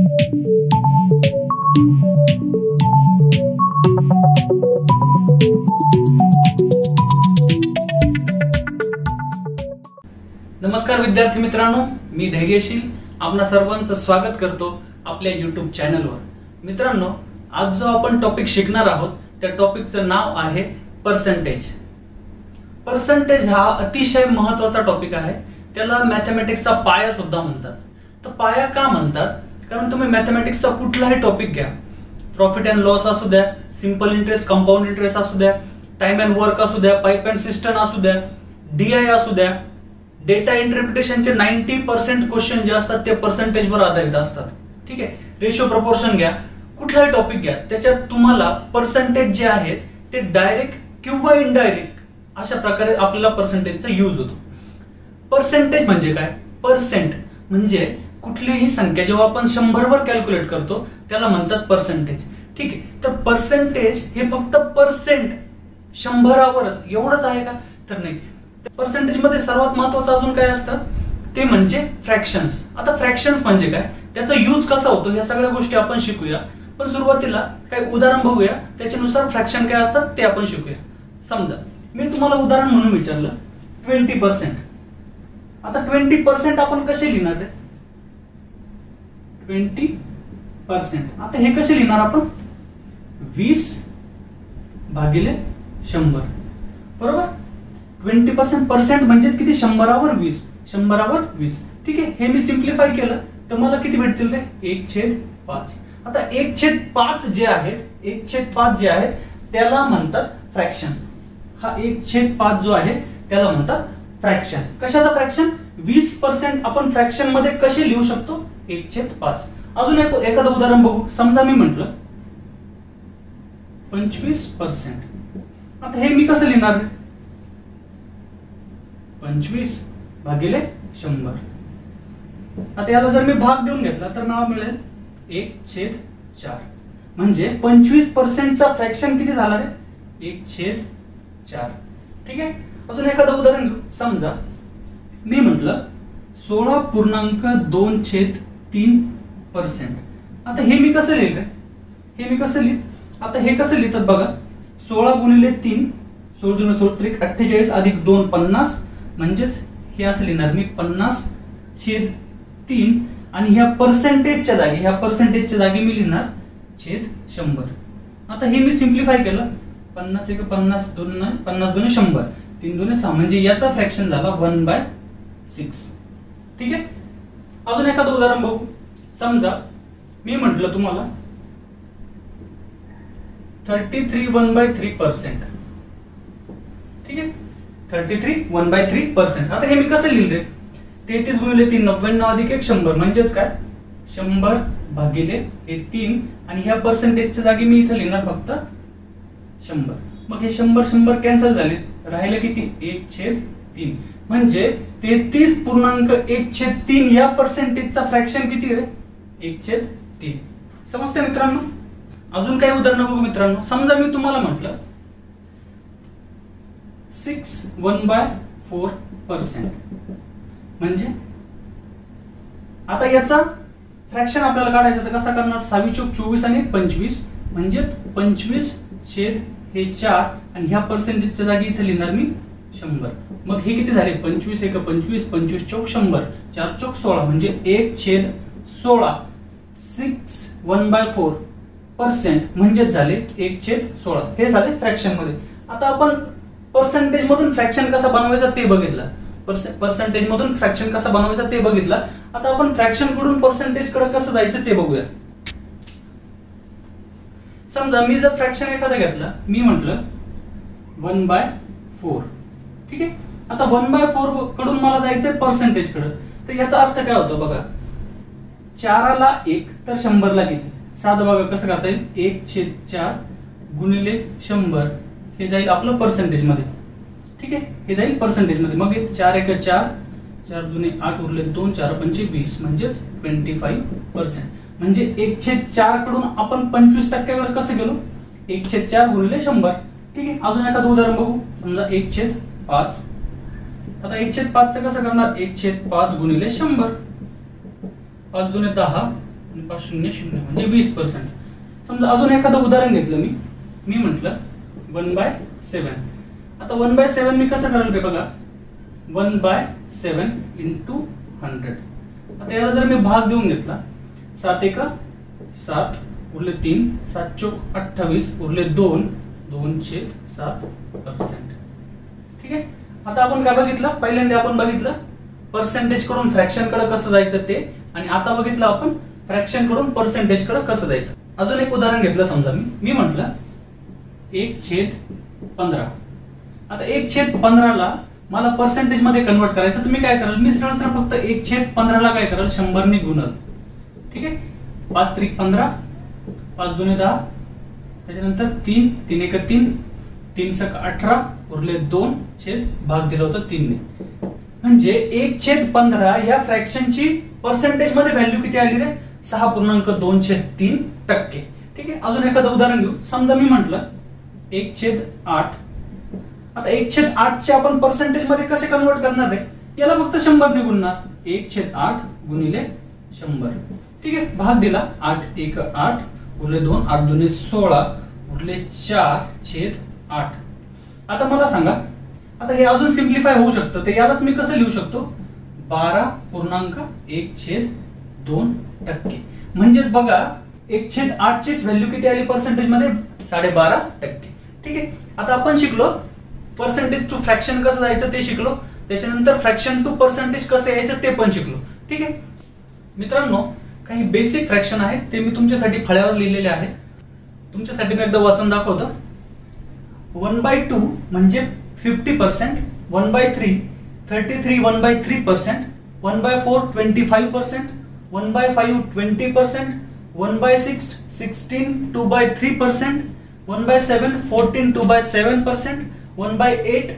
नमस्कार विद्यार्थी मित्रांनो, मी धैर्यशील आपणा सर्वांचं स्वागत करतो आपल्या YouTube चॅनलवर। मित्रांनो, आज जो आपण टॉपिक शिकणार आहोत त्या टॉपिकचं नाव आहे पर्सेंटेज। पर्सेंटेज हा अतिशय महत्त्वाचा टॉपिक आहे। त्याला मॅथमॅटिक्सचा पाया सुद्धा म्हणतात। तर पाया का म्हणतात? कारण तुम्ही मॅथमॅटिक्सचा कुठलाही टॉपिक घ्या, प्रॉफिट अँड लॉस असू द्या, सिंपल इंटरेस्ट, कंपाऊंड इंटरेस्ट असू द्या, टाइम अँड वर्क असू द्या, पाइप अँड सिस्टम असू द्या, DI असू द्या, डेटा इंटरप्रिटेशनचे 90% क्वेश्चन जे असतात ते पर्सेंटेजवर आधारित असतात। ठीक आहे, रेशो प्रपोर्शन घ्या, कुठलाही टॉपिक घ्या, त्याच्यात तुम्हाला पर्सेंटेज जे आहेत ते डायरेक्ट किंवा इनडायरेक्ट अशा प्रकारे आपल्याला पर्सेंटेजचा यूज होतो। पर्सेंटेज म्हणजे काय? पर्सेंट म्हणजे कुठलीही संख्या जेव्हा आपण 100 वर कॅल्क्युलेट करतो त्याला म्हणतात पर्सेंटेज। ठीक आहे, तर पर्सेंटेज हे फक्त पर्सेंट 100वरच एवढंच आहे का? तर नाही। पर्सेंटेज मध्ये सर्वात महत्त्वाचं अजून काय असतं ते म्हणजे फ्रॅक्शन्स। आता फ्रॅक्शन्स म्हणजे काय, त्याचा यूज कसा होतो या सगळ्या गोष्टी आपण शिकूया। पण सुरुवातीला काही उदाहरण बघूया, त्याच्यानुसार फ्रॅक्शन काय असतात ते आपण शिकूया। समजा मी तुम्हाला उदाहरण म्हणून विचारलं 20%। आता 20% आपण कसे लिहिणार आहे? 20%। आता हे कसे लिहिणार आपण? 20 भागिले 100, बरोबर? 20% पर्सेंट म्हणजे किती? 100वर 20, 100वर 20। ठीक आहे, हे मी सिंप्लिफाय केलं तर मला किती भेटतील रे? 1/5। आता 1/5 जे आहेत, 1/5 जे आहेत त्याला म्हणतात फ्रॅक्शन। हा 1/5 जो आहे त्याला म्हणतात फ्रॅक्शन। कशाचा फ्रॅक्शन? 20% आपण फ्रॅक्शन मध्ये कसे लिहू शकतो? 1/5। अजून एखादं उदाहरण बघू। समजा मी म्हटलं 25%। आता हे मी कसं लिहिणार? 25 भागिले 100। आता याला जर मी भाग देऊन घेतला तर मला मिळेल 1/4। म्हणजे 25%चा फ्रॅक्शन किती झाला रे? 1/4। ठीक आहे, अजून एखादं उदाहरण घेऊ। समजा मी म्हटलं 16.2/3%। आता हे मी कसं लिहिलं? हे मी कसं लिहिलं? आता हे कसं लिहितात बघा, 16 गुणिले 3, 16 दूने 16 त्रिक 48 अधिक 2 50, म्हणजेच हे असं लिहिणार मी 50/3 आणि ह्या पर्सेंटेजच्या जागी मी लिहिणार /100। आता हे मी सिंप्लिफाय केलं, 50 × 50 2 50 2 100, 3 2 6, म्हणजे याचा फ्रॅक्शन झाला 1/6। ठीक आहे, अजून एखादं उदाहरण बघू। समजा मी म्हटलं तुम्हाला 33 1/3%। ठीक आहे, 33 1/3%। आता हे मी कसं लिहिले? 33 गुणिले 3 99 अधिक 1 100, म्हणजेच काय? 100 भागिले 3 आणि ह्या पर्सेंटेजच्या जागी मी इथे लिहिणार फक्त 100। मग हे 100 कॅन्सल झाले, राहिले किती? 1/3। म्हणजे 33.1/3 या पर्सेंटेजचा फ्रॅक्शन किती रे? 1/3। समजते मित्रांनो? अजून काही उदाहरण बघू मित्रांनो। समजा मी तुम्हाला म्हटलं 6 1/4%। म्हणजे आता याचा फ्रॅक्शन आपल्याला काढायचं तर कसा करणार? 6 × 24 आणि 25, म्हणजे 25/4 आणि ह्या पर्सेंटेजच्या जागी इथे लिहिणार मी 100। मग हे किती झाले? 25 × 25, 25 × 100, 4 × 16, म्हणजे 1/16। 6 1/4% म्हणजे झाले 1/16। हे झाले फ्रॅक्शन मध्ये। आता आपण पर्सेंटेज मधून फ्रॅक्शन कसा बनवायचा ते बघितलं। पर्सेंटेज मधून फ्रॅक्शन कसा बनवायचा ते बघितलं। आता आपण फ्रॅक्शन कडून पर्सेंटेज कडे कसं जायचं ते बघूया। समजा मी जर फ्रॅक्शन एखादा घेतला, मी म्हटलं 1/4। ठीक आहे, आता 1/4 कडून मला जायचंय पर्सेंटेज कडे। तर याचा अर्थ काय होतो बघा, 4ला 1 तर 100ला किती? साधं बघा कसं करता येईल, 1/4 गुणिले 100 हे जाईल आपलं पर्सेंटेज मध्ये। ठीक आहे, हे जाईल पर्सेंटेज मध्ये। मग 4 × 4, 4 दूने 8 उरले 2, 4 × 5 20, म्हणजेच 25%। म्हणजे 1/4 कडून आपण 25% कसं गेलो? 1/4 गुणिले 100। ठीक आहे, अजून एखादं उदाहरण बघू। समजा 1/5। आता 1/5 कसं करणार? 1/5 गुणिले 100, 5 दूने 10, आणि 500 म्हणजे 20%. समजा अजून एखादं उदाहरण घेतलं मी म्हटलं 1/7. आता 1/7 मी कसं करायला ते बघा, 1/7 × 100. आता याला जर मी भाग देऊन घेतला, 7 × 7 उरले 3, 7 × 28 उरले 2, 2/7%. ठीक आहे. आता आपण काय बघितलं, पहिल्यांदा आपण बघितलं पर्सेंटेज कडून फ्रॅक्शन कडे कसं जायचं ते, आणि आता बघितलं आपण फ्रॅक्शन कडून पर्सेंटेज कडे कसं जायचं. अजून एक उदाहरण घेतलं, समजा मी म्हटलं 1/15. आता 1/15 ला मला पर्सेंटेज मध्ये कन्वर्ट करायचं, तर मी काय कराल, मी सरळ फक्त 1/15 ला काय कराल, 100 ने गुणल. ठीक आहे. 5 × 15, 5 × 2 = 10, त्याच्यानंतर 3, 3 × 1 = 3, 3 × 18 उरले 2 छेद भाग दिला होता 3 ने. म्हणजे 1/15 या फ्रॅक्शनची पर्सेंटेज मध्ये व्हॅल्यू किती आली रे, 6.23%. ठीक आहे. अजून एखादं उदाहरण घेऊ. समजा मी म्हटलं 1/8. आता 1/8 चे आपण पर्सेंटेज मध्ये कसे कन्वर्ट करणार आहे, याला फक्त 100 ने गुणणार. 1/8 गुणिले 100. ठीक आहे. भाग दिला, 8 × 1 = 8 उरले 2, 8 × 2 = 16 उरले 4/8. आता मला सांगा, आता हे अजून सिम्प्लिफाय होऊ शकतं, ते यालाच मी कसं लिहू शकतो, 12.1/2%. म्हणजेच बघा 1/8 चीच व्हॅल्यू किती आली पर्सेंटेज मध्ये, 12.5%. ठीक आहे. आता आपण शिकलो पर्सेंटेज टू फ्रॅक्शन कसं जायचं ते शिकलो, त्याच्यानंतर फ्रॅक्शन टू पर्सेंटेज कसं यायचं ते पण शिकलो. ठीक आहे मित्रांनो, काही बेसिक फ्रॅक्शन आहेत ते मी तुमच्यासाठी फळ्यावर लिहिलेले आहेत. तुमच्यासाठी मी एकदा वाचून दाखवतो. 1/2 म्हणजे 50%, 1/3 33 1/3%, 1/4 25%, 1/5 20%, 1/6 16 2/3%, 1/7 14 2/7%, 1/8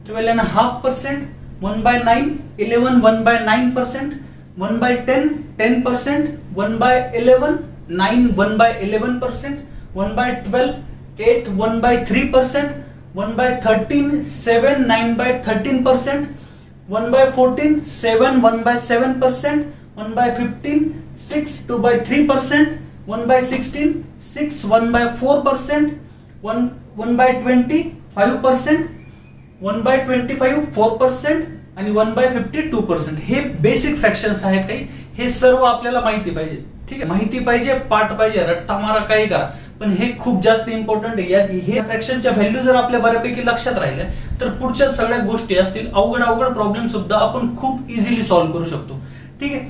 12.5%, 1/9 11 1/9%, 1/10 10%, 1/11 9 1/11%, 1/12 8 1/3%, 1/13 7 9/13%, 1/14 7 1/7%, 1/15 6 2/3%, 1/16 6 1/4%, 1/20 5%, 1/25 4% आणि 1/50 2%. हे बेसिक फ्रॅक्शन्स आहेत काही. हे सर्व आपल्याला माहिती पाहिजे. ठीक आहे. माहिती पाहिजे, पाठ पाहिजे, रट्टा मारा काही करा, पण हे खूप जास्त इम्पॉर्टंट आहे. हे फ्रॅक्शनच्या व्हॅल्यू जर आपल्या बऱ्यापैकी लक्षात राहिल्या तर पुढच्या सगळ्या गोष्टी असतील, अवघड प्रॉब्लेम सुद्धा आपण खूप इझिली सॉल्व्ह करू शकतो. ठीक आहे.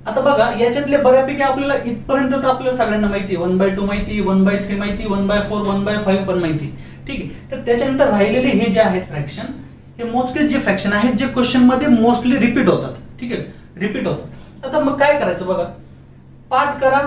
आता बघा याच्यातले बऱ्यापैकी आपल्याला इथपर्यंत तर आपल्याला सगळ्यांना माहिती, 1/2 माहिती, 1/3 माहिती, 1/4 1/5 पण माहिती. ठीक आहे. तर त्याच्यानंतर राहिलेले हे जे आहेत फ्रॅक्शन, हे मोजकेच जे फ्रॅक्शन आहेत जे क्वेश्चन मध्ये मोस्टली रिपीट होतात. ठीक आहे. रिपीट होतात. आता मग काय करायचं बघा, पाठ करा.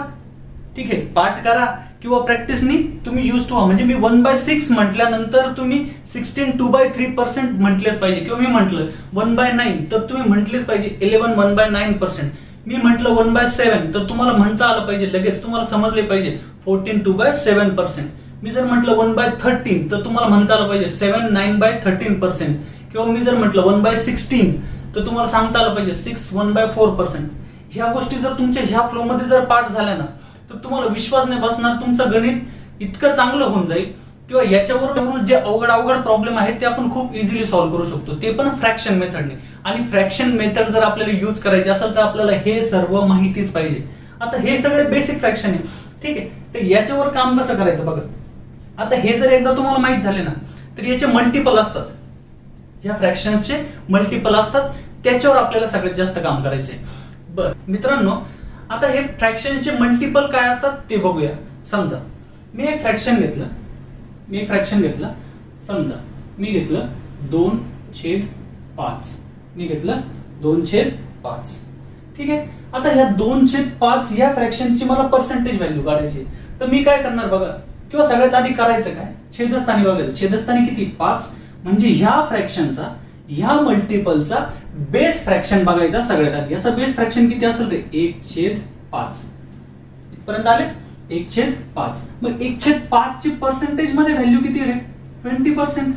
ठीक आहे. पाठ करा किंवा प्रॅक्टिसनी तुम्ही यूज टू व्हा. म्हणजे मी 1/6 म्हटल्यानंतर तुम्ही 16 2/3% म्हटलेच पाहिजे, किंवा मी म्हटलं 1/9 तर तुम्ही म्हटलेच पाहिजे 11 1/9%. मी म्हटलं 1/7 तर तुम्हाला म्हणता आलं पाहिजे, लगेच तुम्हाला समजले पाहिजे 14 2/7%. मी जर म्हटलं 1/13 तर तुम्हाला म्हणता आलं पाहिजे 7 9/13%. किंवा मी जर म्हटलं 1/16 तर तुम्हाला सांगता आलं पाहिजे 6 1/4%. ह्या गोष्टी जर तुमच्या ह्या फ्लो मध्ये जर पाठ झाल्या ना तर तुम्हाला विश्वास नाही बसणार, तुमचं गणित इतकं चांगलं होऊन जाईल, किंवा याच्यावरून जे अवघड प्रॉब्लेम आहेत ते आपण खूप इझिली सॉल्व्ह करू शकतो, ते पण फ्रॅक्शन मेथडने. आणि फ्रॅक्शन मेथड जर आपल्याला यूज करायची असेल तर आपल्याला हे सर्व माहितीच पाहिजे. आता हे सगळे बेसिक फ्रॅक्शन आहे. ठीक आहे. तर याच्यावर काम कसं करायचं बघा. आता हे जर एकदा तुम्हाला माहित झाले ना तर याचे मल्टिपल असतात, ह्या फ्रॅक्शन्सचे मल्टिपल असतात, त्याच्यावर आपल्याला सगळ्यात जास्त काम करायचंय. बर मित्रांनो, आता हे फ्रॅक्शनचे मल्टिपल काय असतात ते बघूया. समजा मी एक फ्रॅक्शन घेतलं, समजा मी घेतलं 2/5. मी घेतलं 2/5. ठीक आहे. आता ह्या 2/5 या फ्रॅक्शनची मला पर्सेंटेज व्हॅल्यू काढायची, तर मी काय करणार बघा, किंवा सगळ्यात आधी करायचं काय, छेदस्थानी बघायचं. छेदस्थानी किती 5, म्हणजे ह्या फ्रॅक्शनचा, ह्या मल्टिपलचा बेस फ्रॅक्शन बघायचा सगळ्यात आधी. याचा बेस फ्रॅक्शन किती असेल रे, 1/5. इथपर्यंत आले 1/5. मग 1/5 ची पर्सेंटेज मध्ये व्हॅल्यू किती रे, 20%.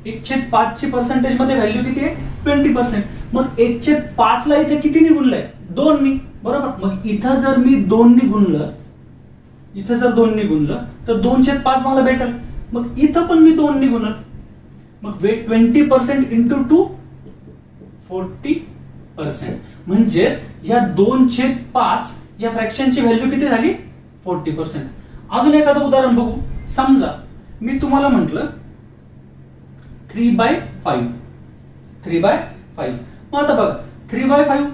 1/5 ची पर्सेंटेज मध्ये व्हॅल्यू किती आहे, 20%. मग 1/5 ला इथे किती गुणलंय, 2. मी बरोबर. मग इथं जर मी 2 ने गुणलं, इथं जर 2 ने गुणलं तर 2/5 मला भेटेल. मग इथं पण मी 2 ने गुणल, मग 20% इंटू 2 40%. म्हणजेच या 2/5 या फ्रॅक्शनची व्हॅल्यू किती झाली? 40%. अजून एखादं उदाहरण बघू. समजा मी तुम्हाला म्हटलं 3/5. 3/5. मग आता बघा 3/5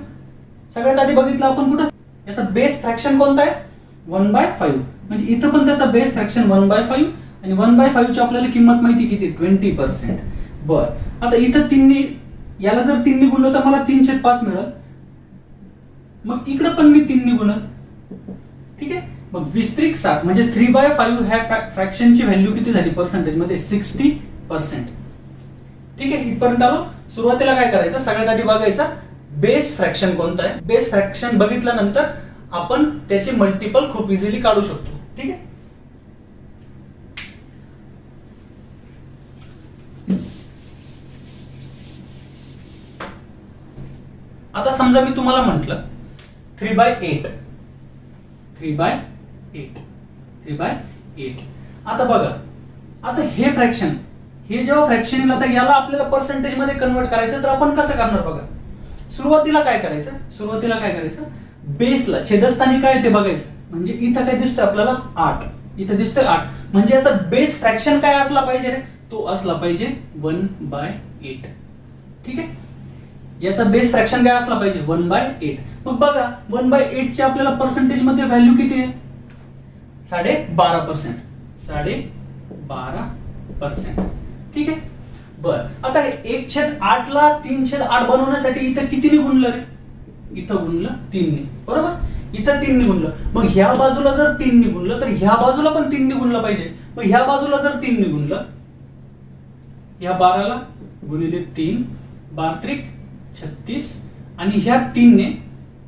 सगळ्यात आधी बघितलं आपण कुठं, याचा बेस फ्रॅक्शन कोणता आहे? 1/5. म्हणजे इथं पण त्याचा बेस फ्रॅक्शन 1/5 आणि 1/5 ची आपल्याला किंमत माहिती किती? 20%. बर, आता इथं 3 याला जर 3 ने गुणलं तर मला 3/5 मिळेल. मग इकडं पण मी 3 ने गुणल. ठीक आहे. मग 20×7 म्हणजे 3/5 ह्या फ्रॅक्शनची व्हॅल्यू किती झाली पर्सेंटेज मध्ये? 60%. ठीक आहे. इथपर्यंत आलो. सुरुवातीला काय करायचं? सगळ्यात आधी बघायचं बेस फ्रॅक्शन कोणतं आहे. बेस फ्रॅक्शन बघितल्यानंतर आपण त्याचे मल्टिपल खूप इझिली काढू शकतो. ठीक आहे. आता समजा मी तुम्हाला म्हटलं 3/8. 3/8. आता बघा, आता हे फ्रॅक्शन, हे जेव्हा फ्रॅक्शन येईल, आता याला आपल्याला पर्सेंटेज मध्ये कन्वर्ट करायचं, तर आपण कसं करणार बघा. सुरुवातीला काय करायचं? बेसला छेदस्थानी काय ते बघायचं. म्हणजे इथं काय दिसतंय आपल्याला? 8. इथं दिसतंय 8. म्हणजे याचा बेस फ्रॅक्शन काय असला पाहिजे रे? तो असला पाहिजे 1/8. ठीक आहे. याचा बेस फ्रॅक्शन काय असला पाहिजे? 1/8. मग बघा 1/8 ची आपल्याला पर्सेंटेज मध्ये व्हॅल्यू किती आहे? 12.5%. 12.5%. ठीक आहे. बर, आता 1/8 ला 3/8 बनवण्यासाठी इथं कितीने गुणलं रे? इथं गुणलं 3 ने. बरोबर. इथं 3 ने गुणलं. मग ह्या बाजूला जर 3 ने गुणलं तर ह्या बाजूला पण 3 ने गुणलं पाहिजे. मग ह्या बाजूला जर 3 ने गुणलं, ह्या 12 ला गुणिले 3, 12×3 36 आणि ह्या 3 ने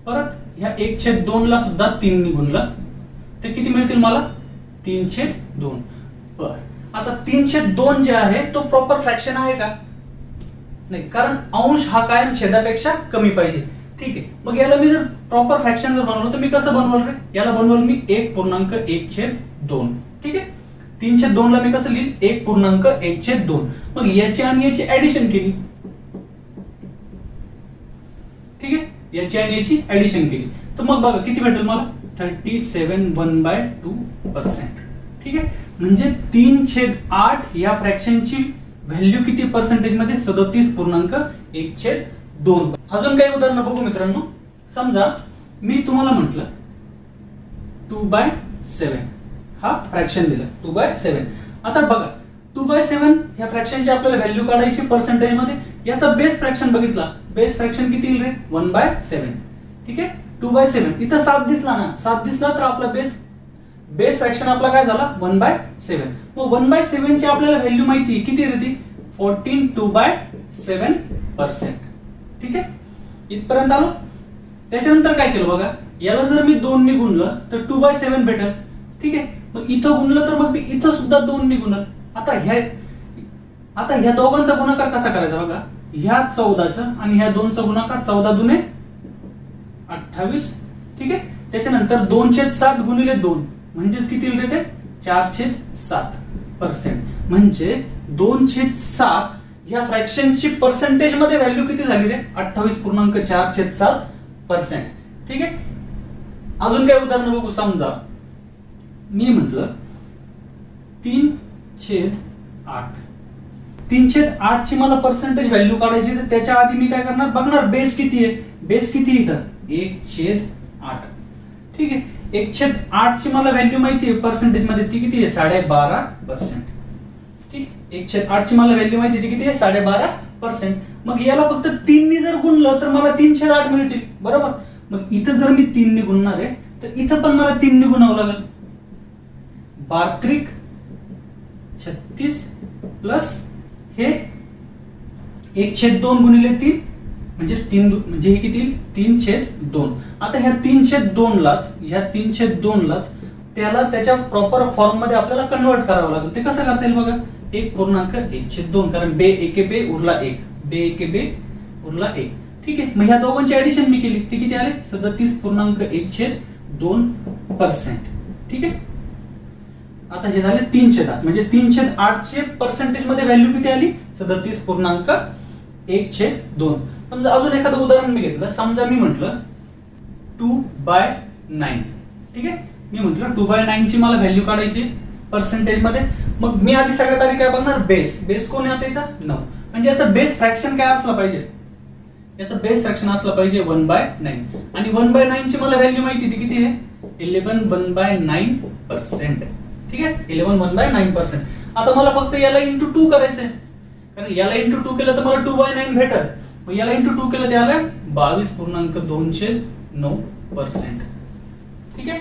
परत ह्या 1/2 ला सुद्धा 3 ने गुणलं तर किती मिळतील मला? 3/2. बर, आता 3/2 जे आहे तो प्रॉपर फ्रॅक्शन आहे का? नाही, कारण अंश हा कायम छेदापेक्षा कमी पाहिजे. ठीक आहे. मग याला मी जर प्रॉपर फ्रॅक्शन जर बनवलं तर मी कसं बनवल रे? याला बनवल मी 1.1/2. ठीक आहे. 3/2 ला मी कसं लिहिल? 1.1/2. मग याची आणि याची ऍडिशन केली. ठीक आहे. याची आणि याची ऍडिशन केली तर मग बघा किती भेटेल मला? 37 1/2%. ठीक आहे. म्हणजे 3/8 या फ्रॅक्शनची व्हॅल्यू किती पर्सेंटेज मध्ये? 37.1/2. अजून काही उदाहरण बघू मित्रांनो. समजा मी तुम्हाला म्हटलं 2/7 हा फ्रॅक्शन दिला. 2/7. आता बघा 2/7 ह्या फ्रॅक्शनची आपल्याला व्हॅल्यू काढायची पर्सेंटेज मध्ये. याचा बेस फ्रॅक्शन बघितला. बेस फ्रॅक्शन किती येईल रे? 1/7. ठीक आहे. 2/7 इथं 7 दिसला ना, 7 दिसला तर आपला बेस फ्रॅक्शन आपला काय झाला? 1/7. मग 1/7 ची आपल्याला व्हॅल्यू माहिती आहे किती रे? 14 2/7%. ठीक आहे. इथपर्यंत आलो. त्याच्यानंतर काय केलं बघा, याला जर मी 2 ने गुणलं तर 2/7 भेटेल. ठीक आहे. मग इथं गुणलं तर मग मी इथं सुद्धा 2 ने गुणल. आता ह्या दोघांचा गुणाकार कसा करायचा बघा. ह्या 14चा आणि ह्या 2चा गुणाकार 14 दुने 28. ठीक आहे. त्याच्यानंतर 2/7 गुणिले 2 म्हणजेच किती येईल ते? 4/7%. म्हणजे 2/7 या फ्रॅक्शनची पर्सेंटेज मध्ये व्हॅल्यू किती झाली रे? 28.4/7%. ठीक आहे. अजून काय उदाहरण बघू. समजा मी म्हटलं 3/8. 3/8 ची मला पर्सेंटेज व्हॅल्यू काढायची तर त्याच्या आधी मी काय करणार? बघणार बेस किती आहे. बेस किती इथं? 1/8. ठीक आहे. 1/8 ची मला व्हॅल्यू माहिती आहे पर्सेंटेज मध्ये, ती किती आहे? 12.5%. ठीक आहे. 1/8 ची मला व्हॅल्यू माहिती ती किती आहे? 12.5%. मग याला फक्त 3 ने जर गुणलं तर मला 3/8 मिळतील. बरोबर. मग इथं जर मी 3 ने गुणणार आहे तर इथं पण मला 3 ने गुणावं लागेल. 12×3 36 प्लस हे 1/2 गुणिले 3 म्हणजे 3 म्हणजे हे किती येईल? 3/2. आता ह्या 3/2 लाच त्याला त्याच्या प्रॉपर फॉर्म मध्ये आपल्याला कन्वर्ट करावं लागेल. ते कसं करता येईल बघा. 1.1/2 कारण बे एके बे उरला 1, बे एके बे उरला 1. ठीक ठीक आहे, मग ह्या दोघांची ऍडिशन मी केली, ती किती आले 37.1/2%. ठीक आहे, आता हे झाले 3/8 म्हणजे 3/8 चे पर्सेंटेज मध्ये व्हॅल्यू किती आली 37.1/2. समजा अजून एखादं उदाहरण मी घेतलं, समजा मी म्हटलं 2/9. ठीक आहे, मी म्हटलं 2/9 ची मला व्हॅल्यू काढायची पर्सेंटेज मध्ये. मग मी आधी सगळ्यात आधी काय बघणार, बेस कोण आहे आता इथं 9, म्हणजे याचा बेस फ्रॅक्शन काय असला पाहिजे, याचा बेस फ्रॅक्शन असला पाहिजे 1/9. आणि 1/9 ची मला व्हॅल्यू माहिती ती किती आहे 11/9%. ठीक आहे, 11/9%. आता मला फक्त याला इंटू 2 करायचंय, कारण याला इंटू 2 केलं तर मला 2/9 भेटल. मग याला इंटू 2 केलं त्याला 22.209%. ठीक आहे,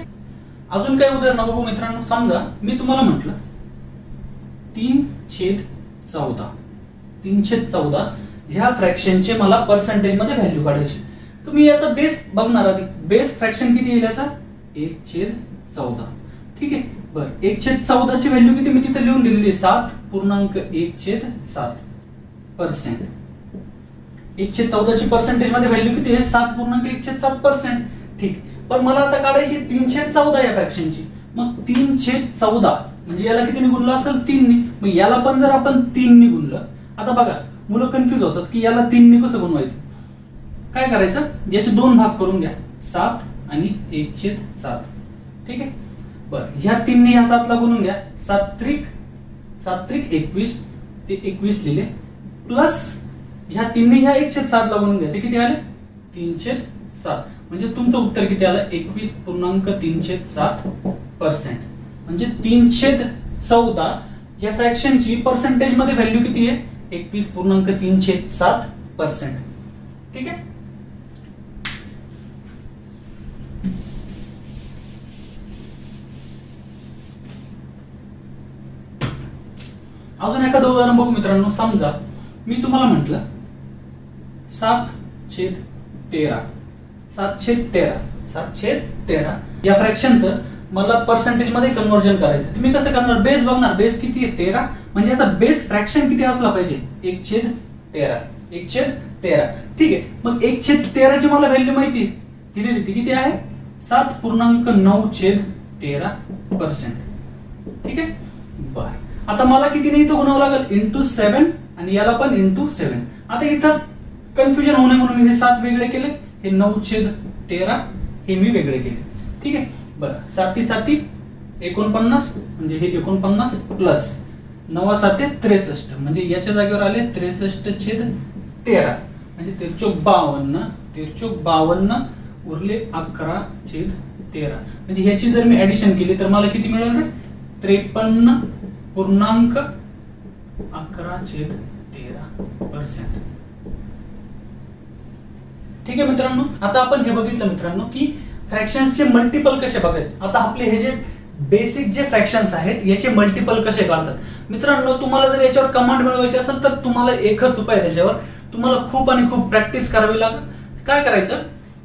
अजून काय उदाहरण बघू मित्रांनो. समजा मी तुम्हाला म्हटलं 3/14 ह्या फ्रॅक्शनचे मला पर्सेंटेज मध्ये व्हॅल्यू काढायची. तुम्ही याचा बेस बघणार आधी, बेस फ्रॅक्शन किती येईल याचा 1/14. ठीक आहे, बरं 1/14 ची व्हॅल्यू किती मी तिथे लिहून दिलेली 7.1/7%. 1/14 ची पर्सेंटेज मध्ये व्हॅल्यू किती आहे 7.1/7%. ठीक, पण मला आता काढायची 3/14 या फ्रॅक्शनची. मग 3/14 म्हणजे याला किती गुणलं असेल 3 ने. मग याला पण जर आपण 3 ने गुणलं, आता बघा मुलं कन्फ्युज होतात की याला 3 ने कसं गुणवायचं. काय करायचं, याचे 2 भाग करून घ्या 7 आणि 1/7. ठीक आहे, बरं ह्या 3 ने ह्या 7 ला गुणून घ्या, 7 त्रिक 21 ते 21 लिहिले, प्लस ह्या 3 ने ह्या 1/7 ला गुणून घ्या, ते किती आले 3/7. म्हणजे तुमचं उत्तर किती आलं 21.3/7%. म्हणजे 3/14 या फ्रॅक्शनची पर्सेंटेज मध्ये व्हॅल्यू किती आहे 21.3/7%. ठीक आहे, अजून एखादं उदाहरण बघू मित्रांनो. समजा मी तुम्हाला म्हटलं 7/13 या फ्रॅक्शनचं मला पर्सेंटेज मध्ये कन्व्हर्जन करायचं. तुम्ही कसं करणार, बेस बघणार, बेस किती आहे 13, म्हणजे याचा बेस फ्रॅक्शन किती असला पाहिजे 1/13. ठीक आहे, मग 1/13 ची मला व्हॅल्यू माहिती दिलेली, ती किती आहे 7.9/13%. ठीक आहे, बर आता मला किती नाही इथं गुणावं लागेल इंटू 7 आणि याला पण इंटू 7. आता इथं कन्फ्युजन होऊ नये म्हणून मी हे 7 वेगळे केले, हे 9/13 हे मी वेगळे केले. ठीक आहे, बरं 7 49 म्हणजे हे 49 प्लस 9 7 63 म्हणजे याच्या जागेवर आले 63/13 म्हणजे 53 उरले 11/13. म्हणजे ह्याची जर मी ऍडिशन केली तर मला किती मिळेल रे 53.11/13%. ठीक आहे मित्रांनो, आता आपण हे बघितलं मित्रांनो की फ्रॅक्शन्सचे मल्टिपल कसे बघायचे. आता आपले हे जे बेसिक जे फ्रॅक्शन्स आहेत याचे मल्टिपल कसे काढतात मित्रांनो. तुम्हाला जर याच्यावर कमांड मिळवायची असेल तर तुम्हाला एकच उपाय, त्याच्यावर तुम्हाला खूप आणि खूप प्रॅक्टिस करावी लागेल. काय करायचं,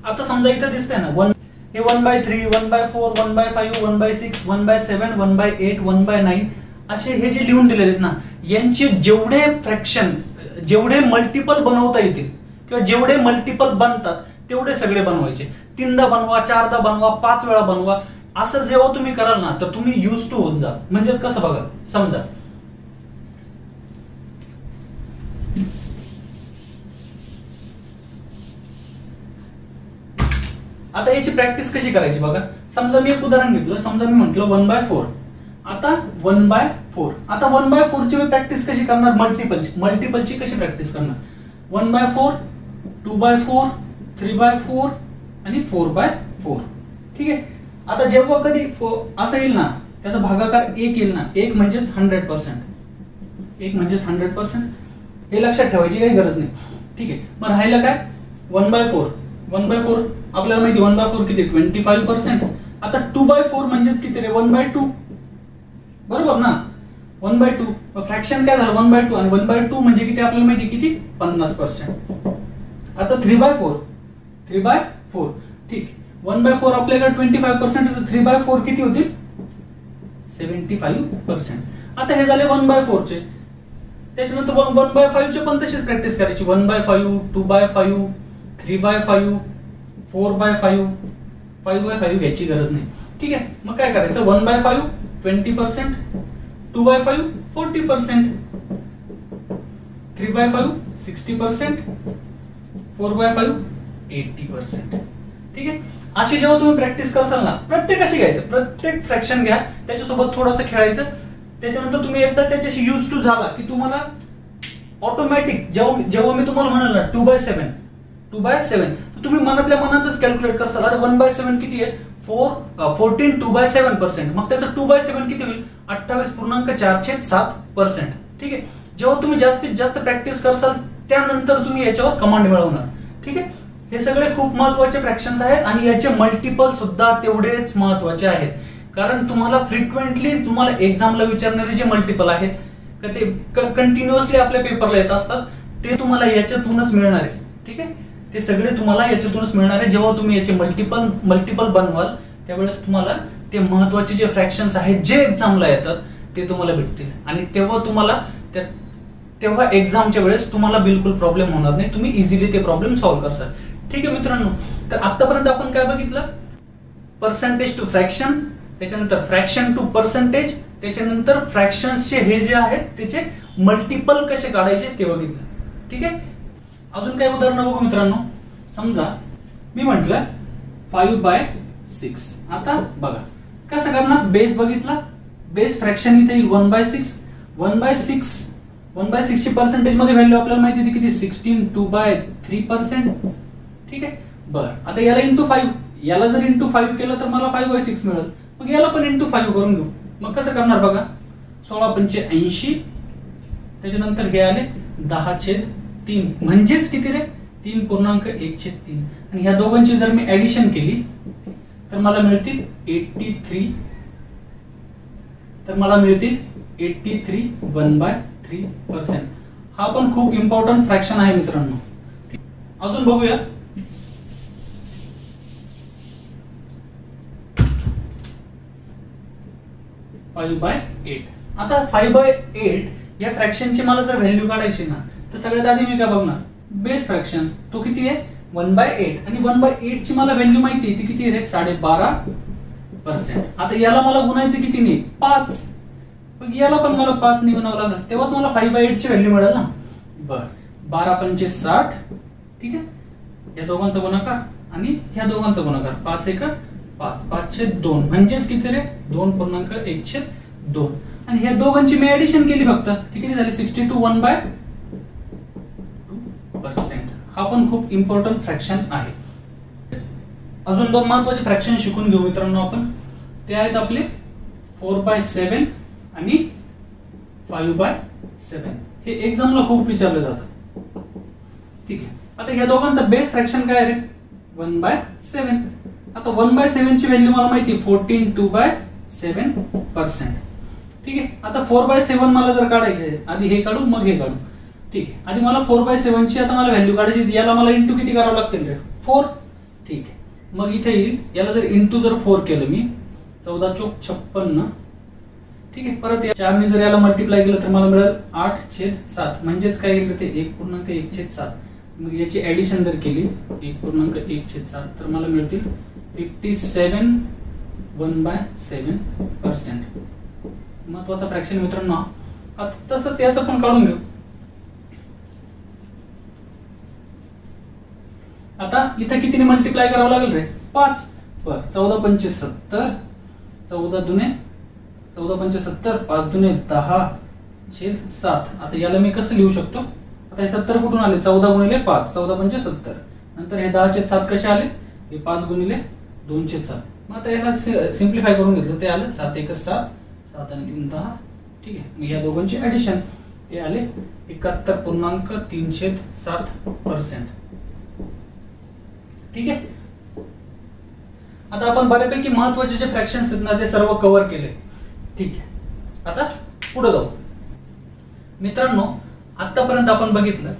आता समजा इथं दिसतंय ना 1 हे 1/3 1/4 1/5 1/6 1/7 1/8 1/9 असे हे जे लिहून दिलेले आहेत ना, यांचे जेवढे फ्रॅक्शन जेवढे मल्टिपल बनवता येतील किंवा जेवढे मल्टिपल बनतात तेवढे सगळे बनवायचे. 3दा बनवा, 4दा बनवा, 5 वेळा बनवा. असं जेव्हा तुम्ही कराल ना तर तुम्ही यूज टू होऊन जा. म्हणजेच कसं बघा, समजा आता याची प्रॅक्टिस कशी करायची बघा. समजा मी एक उदाहरण घेतलं, समजा मी म्हटलं 1/4. आता 1/4 आता 1/4 ची प्रॅक्टिस कशी करणार, मल्टिपलची कशी प्रॅक्टिस करणार 1/4 2/4 3/4 आणि 4/4. ठीक आहे, आता जेव्हा कधी असं येईल ना त्याचा भागाकार 1 येईल ना, 1 म्हणजेच 100%, 1 म्हणजेच 100%. हे लक्षात ठेवायची काही गरज नाही. ठीक आहे, मग राहिलं काय 1/4 आपल्याला माहिती 1/4 किती 25%. आता 2/4 म्हणजेच किती रे 1/2 बरोबर ना 1/2. फ्रॅक्शन काय झालं 1/2 आणि 1/2 म्हणजे किती आपल्याला माहिती किती 50%. आता 3/4 ठीक, 1/4 आपल्याकडे 25% तर 3/4 किती होतील 75%. आता हे झाले 1/4 चे. त्याच्यानंतर 1/5 चे पण तशीच प्रॅक्टिस करायची 1/5 2/5 3/5, 4/5, 5/5 घ्यायची गरज नाही. ठीक आहे, मग काय करायचं, 1/5 20%, 2/5 40%, 3/5 60%, 4/5 80%. ठीक आहे, अशी जेव्हा तुम्ही प्रॅक्टिस करसाल ना, प्रत्येक अशी घ्यायचं, प्रत्येक फ्रॅक्शन घ्या, त्याच्यासोबत थोडंसं खेळायचं. त्याच्यानंतर तुम्ही एकदा त्याच्याशी यूज टू झाला की तुम्हाला ऑटोमॅटिक जेव्हा मी तुम्हाला म्हणाल ना 2/7 तुम्ही मनातल्या मनातच कॅल्क्युलेट करसाल. अरे 1/7 किती आहे, 14 2/7%. मग त्याचं 2/7 किती होईल, 28.407%. ठीक आहे, जेव्हा तुम्ही जास्तीत जास्त प्रॅक्टिस करसाल त्यानंतर तुम्ही याच्यावर कमांड मिळवणार. ठीक आहे, हे सगळे खूप महत्वाचे फ्रॅक्शन्स आहेत आणि याचे मल्टिपल सुद्धा तेवढेच महत्वाचे आहेत. कारण तुम्हाला फ्रिक्वेंटली तुम्हाला एक्झामला विचारणारे जे मल्टिपल आहेत का ते कंटिन्युअसली आपल्या पेपरला येत असतात, ते तुम्हाला याच्यातूनच मिळणार आहे. ठीक आहे, ते सगळे तुम्हाला याच्यातूनच मिळणार आहे. जेव्हा तुम्ही याचे मल्टिपल बनवाल त्यावेळेस तुम्हाला ते महत्वाचे जे फ्रॅक्शन्स आहेत जे एक्झामला येतात ते तुम्हाला भेटतील आणि तेव्हा एक्झामच्या वेळेस तुम्हाला बिलकुल प्रॉब्लेम होणार नाही, तुम्ही इझिली ते प्रॉब्लेम सॉल्व्ह करसाल. ठीक आहे मित्रांनो, तर आतापर्यंत आपण काय बघितलं, पर्सेंटेज टू फ्रॅक्शन, त्याच्यानंतर फ्रॅक्शन टू पर्सेंटेज, त्याच्यानंतर फ्रॅक्शन्सचे हे जे आहेत त्याचे मल्टिपल कसे काढायचे ते बघितलं. ठीक आहे, अजून काय उदाहरणं बघू मित्रांनो. समजा मी म्हटलं 5/6. आता बघा कसं करणार, बेस बघितला, बेस फ्रॅक्शन इथे येईल 1/6. 1/6 ची पर्सेंटेज मध्ये व्हॅल्यू आपल्याला माहिती आहे किती, 16 2/3%. ठीक आहे, बरं आता याला इंटू 5, याला जर इंटू 5 केलं तर मला 5/6 मिळेल. मग याला पण इंटू 5 करून घेऊ. मग कसं करणार बघा, 16×5 त्याच्यानंतर हे आले 10/3 म्हणजेच किती रे, 3.1/3. आणि ह्या दोघांची जर मी ऍडिशन केली तर मला मिळतील 83. तर मला मिळतील 83 1/3%. हा पण खूप इम्पॉर्टंट फ्रॅक्शन आहे मित्रांनो. अजून बघूया, आता 5/8 या फ्रॅक्शनची मला जर व्हॅल्यू काढायची ना, तर सगळ्यात आधी मी काय बघणार, बेस फ्रॅक्शन तो किती आहे 1/8. आणि 1/8 ची मला व्हॅल्यू माहिती आहे ती किती आहे, 12.5%. आता याला मला गुणायचं किती नाही, 5. मग याला पण मला 5 ने गुणावं लागेल, तेव्हाच मला 5/8 ची व्हॅल्यू मिळेल ना. बर 12×5 60. ठीक आहे, या दोघांचा गुणाकार आणि ह्या दोघांचा गुणाकार, 5×1 5/2 म्हणजेच किती रे, 2.1/2. आणि ह्या दोघांची मी ऍडिशन केली फक्त, ती किती झाली, 62 1/2%. हा पण खूप इम्पॉर्टंट फ्रॅक्शन आहे. अजून दोन महत्वाचे फ्रॅक्शन शिकून घेऊ मित्रांनो आपण. ते आहेत आपले 4/7 आणि 5/7. हे एक्झामला खूप विचारले जातात. ठीक आहे, आता ह्या दोघांचा बेस फ्रॅक्शन काय रे, 1/7. आता 1/7 ची व्हॅल्यू मला माहिती 14 2/7%. ठीक आहे, आता 4/7 मला जर काढायचे, आधी हे काढू मग हे काढू. ठीक आहे, आधी मला 4/7 ची आता मला व्हॅल्यू काढायची, याला मला इंटू किती करावं लागतील रे, 4. ठीक आहे, मग इथे येईल, याला जर इंटू जर 4 केलं मी, 14×4 = 56. ठीक आहे, परत 4 ने जर याला मल्टिप्लाय केलं तर मला मिळेल 8/7. म्हणजेच काय येईल ते 1.1/7. मग याची ऍडिशन जर केली 1.1/7 तर मला मिळतील 57 1/7%. महत्वाचा फ्रॅक्शन मित्रांनो. आता तसंच याचं पण काढून घेऊ. आता इथे कितीने मल्टिप्लाय करावं लागेल रे, 5. बर 14×5 = 70. 14×5 = 5×2 = 10/7. आता याला मी कसं लिहू शकतो, आता हे 70 कुठून आले, 14×5 14×5 = 70. नंतर हे 10/7 कसे आले, हे 5×2/7. मग आता याला सिम्प्लिफाय करून घेतलं, ते आलं 7×1 = 7, 7 आणि 3 10. ठीक आहे, मग या दोघांची ऍडिशन ते आले 71.307%. ठीक आहे, आता आपण बऱ्यापैकी महत्वाचे जे फ्रॅक्शन्स आहेत ना ते सर्व कव्हर केले. ठीक आहे, आता पुढे जाऊ मित्रांनो. आतापर्यंत आपण बघितलं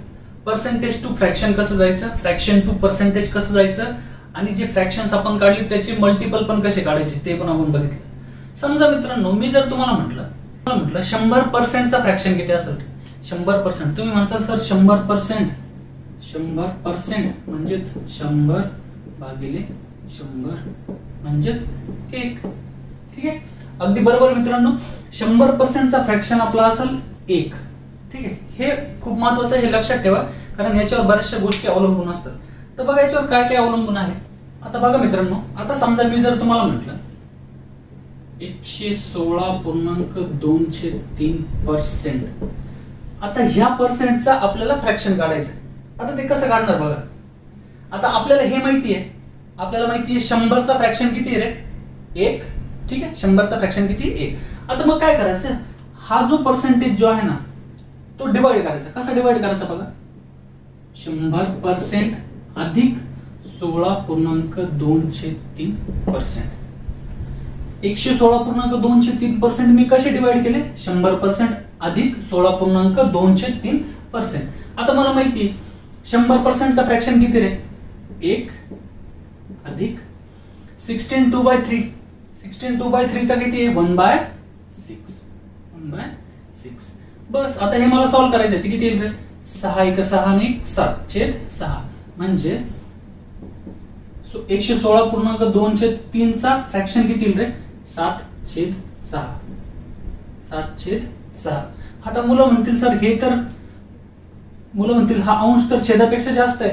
पर्सेंटेज टू फ्रॅक्शन कसं जायचं, फ्रॅक्शन टू पर्सेंटेज कसं जायचं, आणि जे फ्रॅक्शन्स आपण काढले त्याचे मल्टिपल पण कसे काढायचे ते पण आपण बघितलं. समजा मित्रांनो, मी जर तुम्हाला म्हटलं 100% चा फ्रॅक्शन किती असेल, 100%. तुम्ही म्हणसाल सर 100% 100% म्हणजेच 100 भागिले 100 म्हणजेच 1. ठीक आहे, अगदी बरोबर मित्रांनो. 100% चा फ्रॅक्शन आपला असेल 1. ठीक आहे, हे खूप महत्वाचं आहे, हे लक्षात ठेवा, कारण याच्यावर बऱ्याचशा गोष्टी अवलंबून असतात. तर बघा याच्यावर काय काय अवलंबून आहे. आता बघा मित्रांनो, आता समजा मी जर तुम्हाला म्हटलं 116.203%, आता ह्या पर्सेंटचा आपल्याला फ्रॅक्शन काढायचं आहे. आता ते कसं काढणार बघा. आता आपल्याला हे माहिती आहे, आपल्याला माहिती आहे 100चा फ्रॅक्शन किती रे, 1. ठीक आहे, 100चा फ्रॅक्शन किती, 1. आता मग काय करायचं, हा जो पर्सेंटेज जो आहे ना तो डिवाइड करायचा. कसा डिवाइड करायचा बघा, 100% अधिक 16.203%. 116.203% मी कसे डिवाइड केले, 100% अधिक 16.203%. आता मला माहिती आहे 100% चा फ्रॅक्शन किती रे, 1 अधिक 16 2/3. 16 2/3 चा किती आहे, 1/6. 1/6. बस आता हे मला सॉल्व्ह करायचं आहे. किती येईल रे, 6 1 6 आणि 7/6 म्हणजे 116.203 चा फ्रॅक्शन किती येईल रे, 7/6. 7/6. आता मुलं म्हणतील सर हे तर, मुलं म्हणतील हा अंश तर छेदापेक्षा जास्त आहे.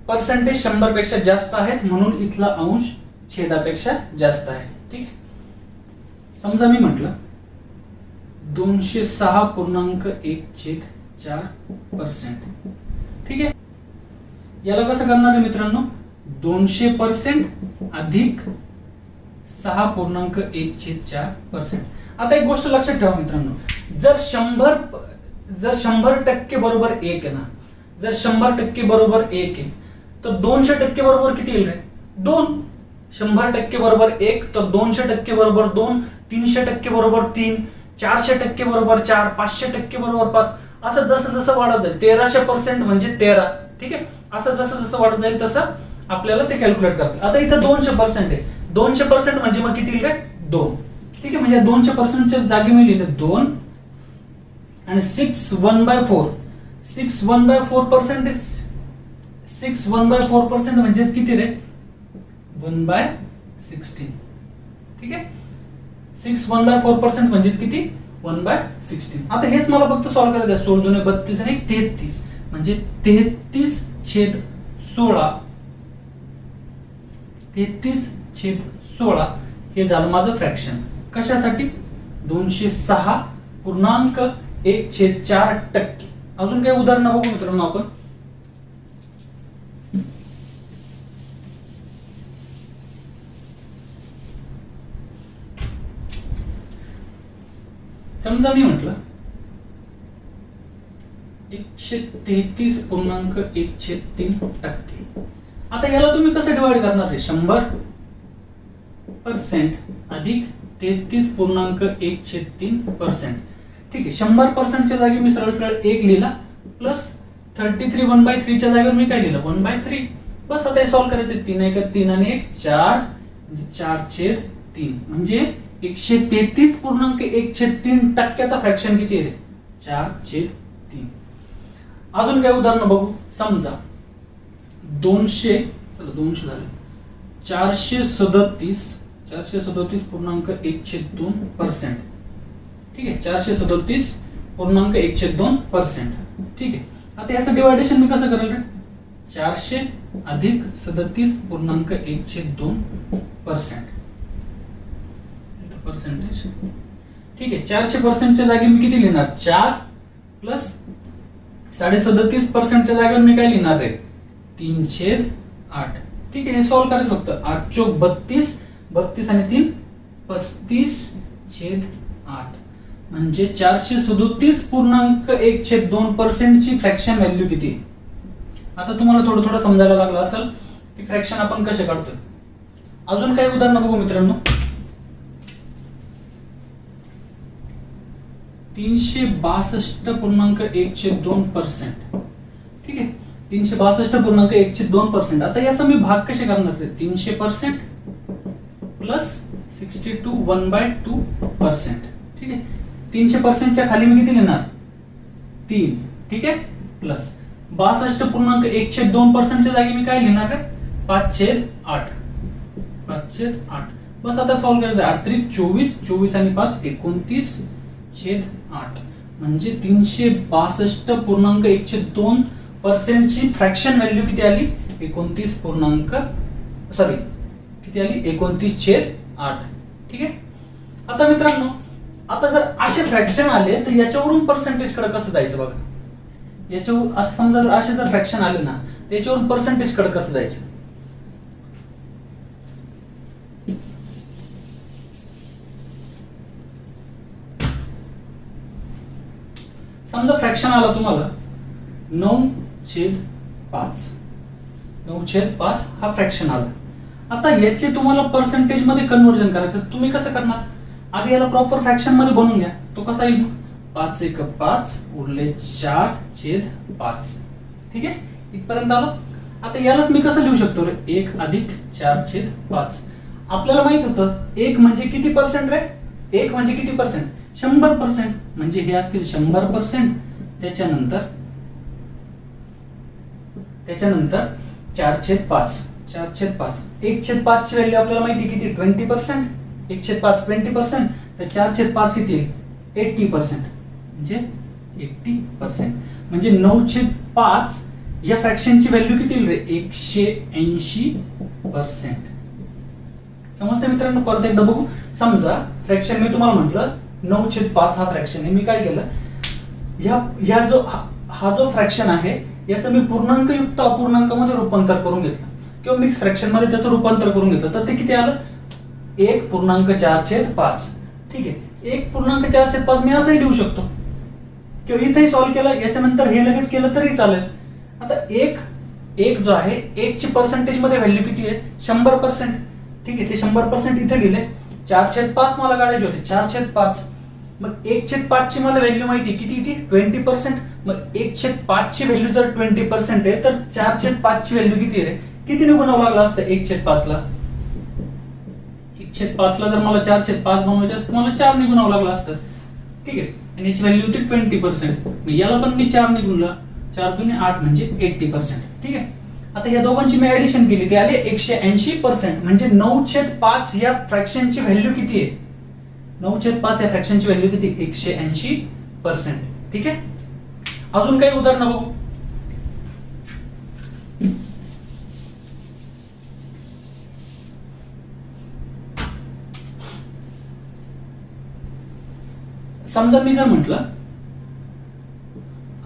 पर्सेंटेज 100 पेक्षा जास्त आहेत म्हणून इथला अंश छेदापेक्षा जास्त आहे. ठीक आहे, समजा मी म्हटलं 206.1/4%. ठीक आहे, याला कसं करणार आहे मित्रांनो, 200% अधिक 6.1/4%. आता एक गोष्ट लक्षात ठेवा मित्रांनो, जर 100% बरोबर 1 आहे ना, जर 100% बरोबर 1 आहे तर 200% बरोबर किती येईल रे, 2. 100% बरोबर 1 तर 200% बरोबर 2, 300% बरोबर 3, 400% बरोबर 4, 500% बरोबर 5. असं जसं जसं वाढत जाईल, 1300% म्हणजे 13. ठीक आहे, असं जसं जसं वाढत जाईल तसं आपल्याला ते कॅल्क्युलेट करतात. आता इथं 200% आहे, 200% म्हणजे मग किती येईल रे, 2. ठीक आहे, म्हणजे 200%च्या जागी मी लिहिले 2 आणि 6 1/4. 6 1/4% 6 1/4% म्हणजे किती रे, 1/16. ठीक आहे, 6 1/4% म्हणजे किती, 1/16. आता हेच मला फक्त सॉल्व्ह करायचं आहे. 16 2 32 आणि 33 म्हणजे 33/16. 33/16 हे झालं माझं फ्रॅक्शन. कशासाठी, 206.1/4%. अजून काही उदाहरण बघू मित्रांनो आपण. समजा मी म्हटलं 133.1/3%. आता याला तुम्ही कसं डिवाइड करणार आहे, 100% अधिक 33.1/3%. ठीक आहे, 100% च्या जागी मी सरळ सरळ 1 लिहिला प्लस 33 1/3 च्या जागेवर मी काय लिहिलं, 1/3. बस आता हे सॉल्व्ह करायचं. 3 1 3 आणि 1 4 म्हणजे 4/3 म्हणजे 133.1/3% फ्रॅक्शन किती आहे, 4/3. अजून काय उदाहरण बघू. समजा 200 झाले, 437.1/2%. ठीक आहे, 437.1/2%. ठीक आहे, आता याचं डिवायडेशन मी कसं करेल रे, 400 अधिक 37.1/2%. पर्सेंटेज. ठीक आहे, 400% च्या जागी मी किती लिहिणार, 4 प्लस 37.5% च्या जागेवर मी काय लिहिणार आहे, 3/8. ठीक आहे, हे सॉल्व्ह करायचं फक्त. 8 चौक 32, 32 आणि 3 35/8 म्हणजे 437.1/2% ची फ्रॅक्शन व्हॅल्यू किती. आता तुम्हाला थोडं थोडं समजायला लागलं असेल की फ्रॅक्शन आपण कसे काढतोय. अजून काही उदाहरण बघू मित्रांनो. 362.1/2%. ठीक आहे, 362.1/2%. आता याचा मी भाग कसे करणार, 300% प्लस 62 1/2%. ठीक आहे, 300% च्या खाली मी किती लिहिणार, 3. ठीक आहे, प्लस 62.1/2% च्या जागी मी काय लिहिणार आहे 5/8. 5/8. बस आता सॉल्व्ह करायचं आहे. 8 त्रिक 24, 24 आणि 5 29/8 म्हणजे 362.1/2% ची फ्रॅक्शन व्हॅल्यू किती आली 29/8. ठीक आहे. आता मित्रांनो, आता जर असे फ्रॅक्शन आले तर याच्यावरून पर्सेंटेज कडे कसं जायचं बघा. याच्यावर असं समजा जर असे जर फ्रॅक्शन आले ना त्याच्यावरून पर्सेंटेज कडे कसं जायचं. समजा फ्रॅक्शन आला तुम्हाला 9/5. 9/5 हा फ्रॅक्शन आला. आता याचे तुम्हाला पर्सेंटेज मध्ये कन्वर्जन करायचं. तुम्ही कसं करणार, आधी याला प्रॉपर फ्रॅक्शन मध्ये बनवून घ्या. तो कसा येईल 5/1 उरले 4/5. ठीक आहे, इथपर्यंत आलो. आता यालाच मी कसं लिहू शकतो रे 1 + 4/5. आपल्याला माहित होतं 1 म्हणजे किती पर्सेंट रे. 1 म्हणजे किती पर्सेंट 100%. म्हणजे हे असतील 100%. त्याच्यानंतर 4/5. 4/5 1/5 ची व्हॅल्यू आपल्याला माहिती किती 20%. 1/5 20%. तर 4/5 किती 80%. म्हणजे 80%. म्हणजे 9/5 या फ्रॅक्शनची व्हॅल्यू किती येईल रे 180%. समजते मित्रांनो. परत एकदा बघू. समजा फ्रॅक्शन मी तुम्हाला म्हटलं 9/5 हा फ्रॅक्शन आहे. मी काय केलं हा जो फ्रॅक्शन आहे याचं मी पूर्णांक युक्त अपूर्णांकामध्ये रूपांतर करून घेतलं किंवा मिक्स फ्रॅक्शन मध्ये त्याचं रूपांतर करून घेतलं. तर ते किती आलं 1.4/5. ठीक आहे. 1.4/5 मी असंही लिहू शकतो किंवा इथेही सॉल्व्ह केलं. याच्यानंतर हे लगेच केलं तरी चालेल. आता एक जो आहे 1 ची पर्सेंटेज मध्ये व्हॅल्यू किती आहे 100%. ठीक आहे, ते 100% इथे गेले. 4/5 मला काढायचे होते 4/5. मग 1/5 ची मला व्हॅल्यू माहिती किती ती 20%. मग 1/5 ची व्हॅल्यू जर 20% आहे तर 4/5 ची व्हॅल्यू किती आहे रे किती गुणावं लागलं असतं 1/5 ला. 1/5 ला जर मला 4/5 बनवायचं असतं मला 4 ने गुणावं लागलं असतं. ठीक आहे, आणि याची व्हॅल्यू होती 20%. मग याला पण मी 4 ने गुणला. 4 × 8 म्हणजे 80%. ठीक आहे. आता या दोघांची मी ऍडिशन केली ते आले 180%. म्हणजे 9/5 या फ्रॅक्शनची व्हॅल्यू किती आहे 9/5 या फ्रॅक्शनची व्हॅल्यू किती 180%. ठीक आहे. अजून काही उदाहरण बघू. समजा मी जर म्हटलं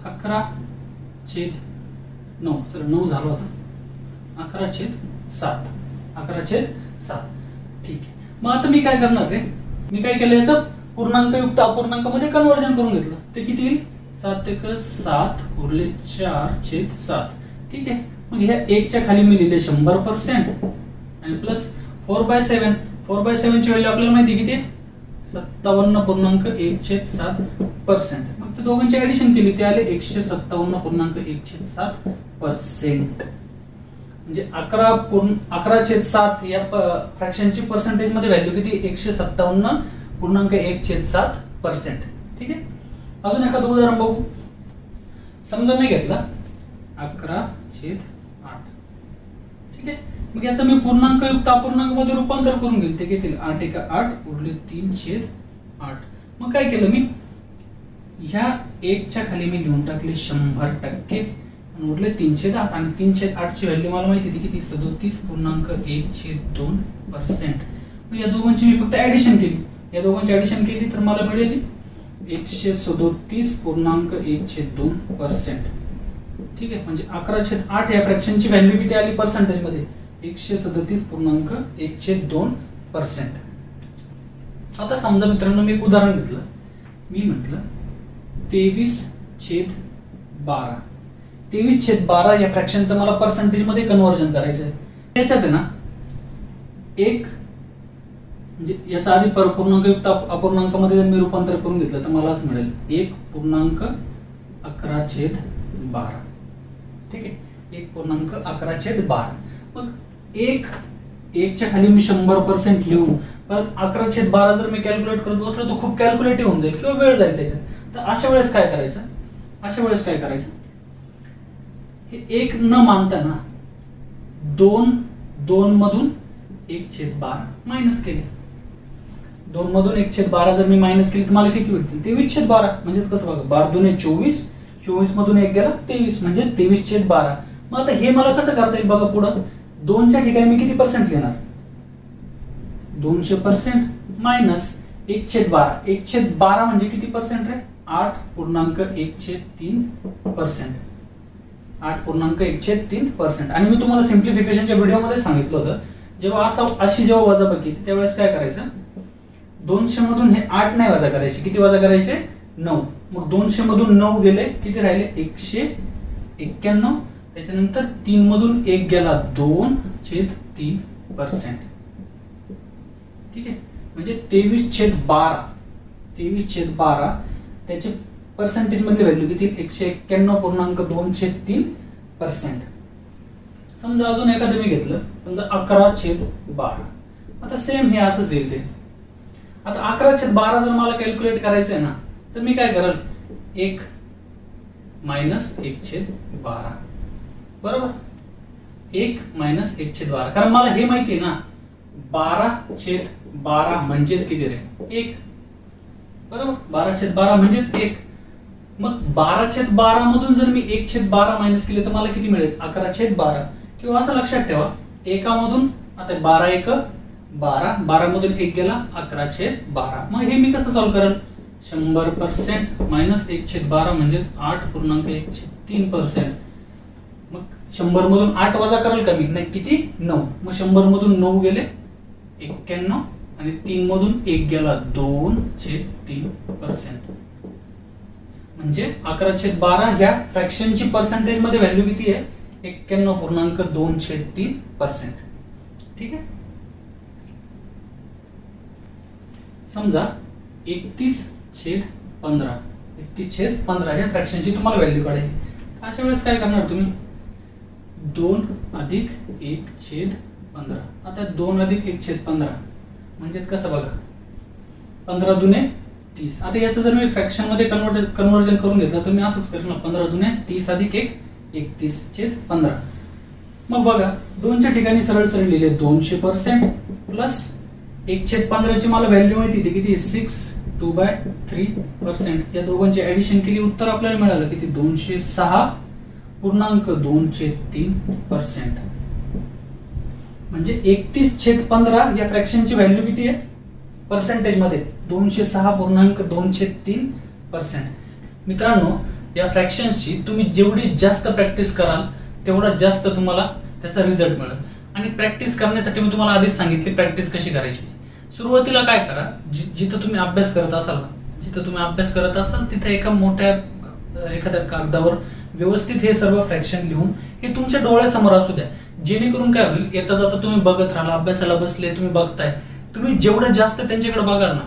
11/9 सर 9 झाला होता 11/7. 11/7. ठीक आहे. मग आता मी काय करणार रे मी काय केलं याचं पूर्णांक युक्त अपूर्णांकामध्ये कन्वर्जन करून घेतलं. ते किती येईल 7/7 उरले 4/7. ठीक आहे. मग ह्या 1 च्या खाली मी लिहिले 100% आणि प्लस 4/7. 4/7 ची व्हॅल्यू आपल्याला माहिती किती 57.1/7%. मग ते दोघांची ऍडिशन केली ते आले 157.1/7%. म्हणजे 11/7 या फ्रॅक्शनची पर्सेंटेज मध्ये व्हॅल्यू किती 157.1/7%. ठीक आहे. अजून एखादं उदाहरण बघू. समजा मी घेतला 11/8. ठीक आहे. मग याचं मी पूर्णांक युक्त अपूर्णांक मध्ये रूपांतर करून घेईल. ते किती 8/8 उरले 3/8. मग काय केलं मी ह्या 1 च्या खाली मी लिहून टाकले 100% आणि उरले 3/8 आणि 3/8 ची व्हॅल्यू मला माहिती होती किती 37.1/2%. मग या दोघांची मी फक्त ऍडिशन केली. या दोघांची ऍडिशन केली तर मला मिळाली 137.1/2%. ठीक आहे. म्हणजे 11/8 या फ्रॅक्शनची व्हॅल्यू किती आली पर्सेंटेज मध्ये 137.1/2%. आता समजा मित्रांनो मी एक उदाहरण घेतलं. मी म्हटलं 23/12. 23/12 या फ्रॅक्शनचं मला पर्सेंटेज मध्ये कन्वर्जन करायचं आहे. त्याच्यात आहे ना एक म्हणजे याचा आधी पूर्णांक युक्त अपूर्णांकामध्ये जर मी रूपांतर करून घेतलं तर मला असं मिळेल 1.11/12. ठीक आहे. 1.11/12. मग 1 च्या खाली मी 100% लिहून परत 11/12 जर मी कॅल्क्युलेट करत बसलो तर खूप कॅल्क्युलेटिव्ह होऊन जाईल किंवा वेळ जाईल त्याच्यात. तर अशा वेळेस काय करायचं हे 1 न मानताना 2 मधून 1/12 मायनस केले. 2 मधून 1/12 जर मी मायनस केली तर मला किती भेटतील? 23/12. म्हणजे कसं बघा, 12 दुने 24, 24 मधून 1 गेला 23, म्हणजे 23/12. मग आता हे मला कसं करता येईल बघा, पुढं 2च्या ठिकाणी मी किती पर्सेंट लिहिणार? 200% मायनस 1/12. 1/12 म्हणजे किती पर्सेंट रे? 8.1/3%. 8.1/3%. आणि मी तुम्हाला सिम्प्लिफिकेशनच्या व्हिडिओमध्ये सांगितलं होतं, जेव्हा अशी जेव्हा वजाबाकी येते त्यावेळेस काय करायचं? 200 मधून हे 8 नाही वजा करायचे. किती वजा करायचे? 9. मग 200 मधून 9 गेले, किती राहिले? 191. त्याच्यानंतर 3 मधून 1 गेला 2/3%. ठीक आहे, म्हणजे 23/12. 23/12 त्याचे पर्सेंटेज मध्ये व्हॅल्यू किती? 191.23%. समजा अजून एखादं मी घेतलं, समजा 11/12. आता सेम हे असंच येईल ते. आता 11/12 जर मला कॅल्क्युलेट करायचं आहे ना, तर मी काय करेल? 1 मायनस 1/12. बरोबर, 1 मायनस 1/12. कारण मला हे माहिती आहे ना, 12/12 म्हणजेच किती रे? 1. बरोबर, 12/12 म्हणजेच 1. मग 12/12 मधून जर मी 1/12 मायनस केले तर मला किती मिळेल? 11/12. किंवा असं लक्षात ठेवा, एकामधून आता 12 12, 12 मधून 1 गेला 11/12. मग हे मी कसं सॉल्व्ह करेल? 100% मायनस 1/12 म्हणजेच 8.1/3%. मग 100 मधून 8 वजा करेल का मी? नाही, किती? 9. मग 100 मधून 9 गेले 91, आणि 3 मधून 1 गेला 2/3%. म्हणजे 11/12 ह्या फ्रॅक्शनची पर्सेंटेज मध्ये व्हॅल्यू किती आहे? 91.2/3%. ठीक आहे. समजा 31/15. 31/15 ह्या फ्रॅक्शनची तुम्हाला व्हॅल्यू काढायची. अशा वेळेस काय करणार तुम्ही? 2 अधिक 1/15. आता 2 अधिक 1/15 म्हणजेच कसं बघा, 15 दुने 30. आता याचं जर मी फ्रॅक्शन मध्ये कन्वर्जन करून घेतलं तर मी असंच करणार, 15 दुने 30 अधिक 1 31/15. मग बघा, 2च्या ठिकाणी सरळ सरळ लिहिले 200% प्लस 1/15 ची मला व्हॅल्यू माहिती ती किती? 6/2/3%. या दोघांची ऍडिशन केली, उत्तर आपल्याला मिळालं किती? 206.23%. म्हणजे 31/15 या फ्रॅक्शनची व्हॅल्यू किती आहे पर्सेंटेज मध्ये? 206.23%. मित्रांनो, या फ्रॅक्शन्सची तुम्ही जेवढी जास्त प्रॅक्टिस कराल तेवढा जास्त तुम्हाला त्याचा रिझल्ट मिळेल. आणि प्रॅक्टिस करण्यासाठी मी तुम्हाला आधीच सांगितली प्रॅक्टिस कशी करायची. सुरुवातीला काय करा, जिथं तुम्ही अभ्यास करत असाल तिथे एका मोठ्या एखाद्या कागदावर व्यवस्थित हे सर्व फ्रॅक्शन लिहून हे तुमच्या डोळ्यासमोर असू द्या. जेणेकरून काय होईल, येता जाता तुम्ही बघत राहाल. अभ्यासाला बसले, तुम्ही बघताय, तुम्ही जेवढं जास्त त्यांच्याकडे बघाल ना,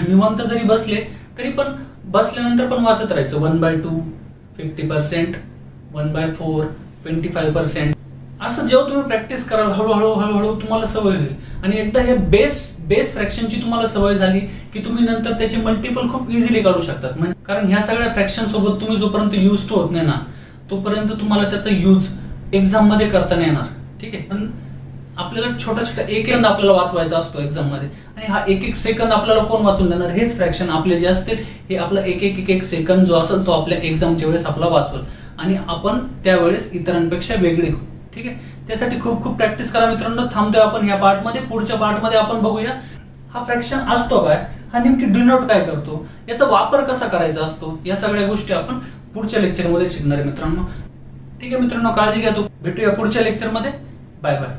निवांत जरी बसले तरी पण बसल्यानंतर पण वाचत राहायचं. 1/2 50%, 1/4 25%. असं जेव्हा तुम्ही प्रॅक्टिस कराल हळूहळू तुम्हाला सवय होईल. आणि एकदा हे बेस फ्रॅक्शनची तुम्हाला सवय झाली की तुम्ही नंतर त्याचे मल्टिपल खूप इझिली काढू शकतात. कारण ह्या सगळ्या फ्रॅक्शन सोबत तुम्ही जोपर्यंत यूज टू होत नाही ना, तोपर्यंत तुम्हाला त्याचा यूज एक्झाम मध्ये करता नाही येणार. ठीक आहे, पण आपल्याला छोटा एक आपल्याला वाचवायचा असतो एक्झाम मध्ये, आणि हा 1 सेकंद आपल्याला कोण वाचून देणार? हेच फ्रॅक्शन आपले जे असतील हे आपला 1 सेकंद जो असेल तो आपल्या एक्झामच्या वेळेस आपला वाचवेल, आणि आपण त्यावेळेस इतरांपेक्षा वेगळे होऊ. ठीक आहे, त्यासाठी खूप खूप प्रॅक्टिस करा मित्रांनो. थांबतोय आपण या पार्ट मध्ये. पुढच्या पार्ट मध्ये आपण बघूया हा फ्रॅक्शन असतो काय, हा नेमकी डिनोट काय करतो, याचा वापर कसा करायचा असतो, या सगळ्या गोष्टी आपण पुढच्या लेक्चर मध्ये शिकणार आहे मित्रांनो. ठीक आहे मित्रांनो, काळजी घ्या. भेटूया पुढच्या लेक्चर मध्ये. Bye bye.